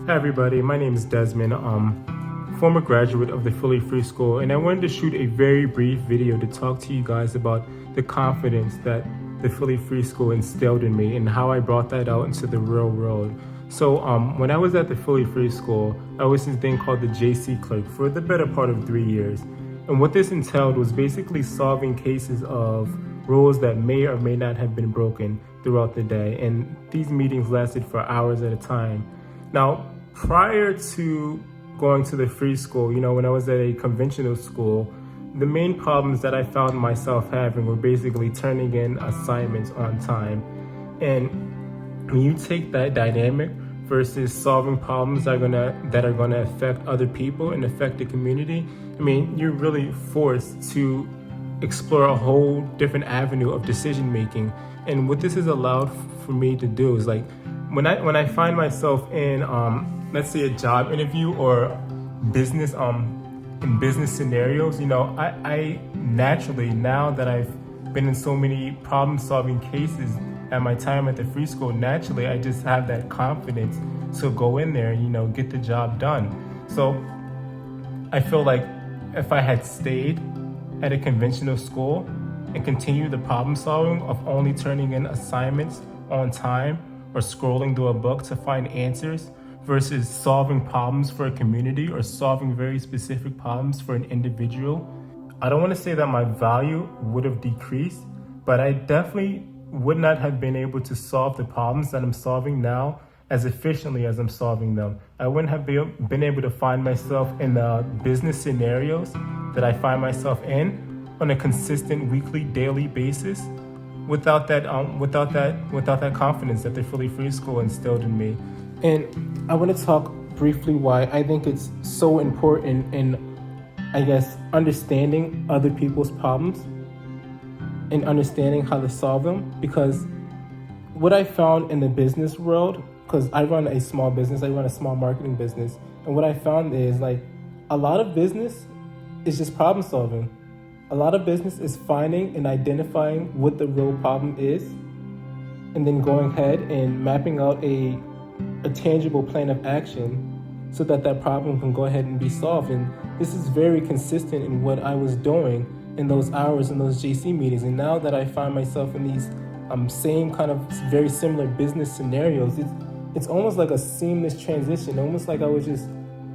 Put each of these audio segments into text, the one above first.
Hi everybody, my name is Desmond. Former graduate of the Philly Free School, and I wanted to shoot a very brief video to talk to you guys about the confidence that the Philly Free School instilled in me and how I brought that out into the real world. So when I was at the Philly Free School, I was this thing called the JC clerk for the better part of 3 years. And what this entailed was basically solving cases of rules that may or may not have been broken throughout the day. And these meetings lasted for hours at a time. Now, prior to going to the free school, when I was at a conventional school, the main problems that I found myself having were basically turning in assignments on time. And when you take that dynamic versus solving problems that are gonna affect other people and affect the community, you're really forced to explore a whole different avenue of decision making. And what this has allowed for me to do is when I find myself in let's say a job interview or business in business scenarios, I naturally, now that I've been in so many problem solving cases at my time at the free school, naturally I just have that confidence to go in there and get the job done. So I feel like if I had stayed at a conventional school and continued the problem solving of only turning in assignments on time or scrolling through a book to find answers versus solving problems for a community or solving very specific problems for an individual, I don't want to say that my value would have decreased, but I definitely would not have been able to solve the problems that I'm solving now as efficiently as I'm solving them. I wouldn't have been able to find myself in the business scenarios that I find myself in on a consistent weekly, daily basis without that confidence that the Philly Free School instilled in me. And I want to talk briefly why I think it's so important in, understanding other people's problems and understanding how to solve them. Because what I found in the business world, because I run a small business, I run a small marketing business, and what I found is a lot of business is just problem solving. A lot of business is finding and identifying what the real problem is, and then going ahead and mapping out a tangible plan of action so that problem can go ahead and be solved. And this is very consistent in what I was doing in those hours in those JC meetings. And now that I find myself in these same kind of very similar business scenarios, it's almost like a seamless transition, almost like I was just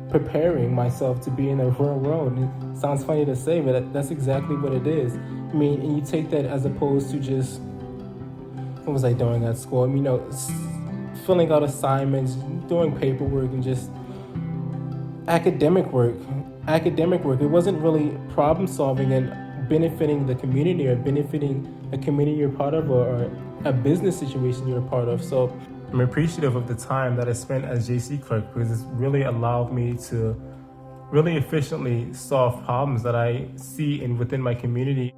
preparing myself to be in the real world. And it sounds funny to say, but that's exactly what it is. And you take that as opposed to just, what was I doing at school? Filling out assignments, doing paperwork, and just academic work. It wasn't really problem solving and benefiting the community or benefiting a community you're part of or a business situation you're a part of. So I'm appreciative of the time that I spent as JC clerk because it's really allowed me to really efficiently solve problems that I see within my community.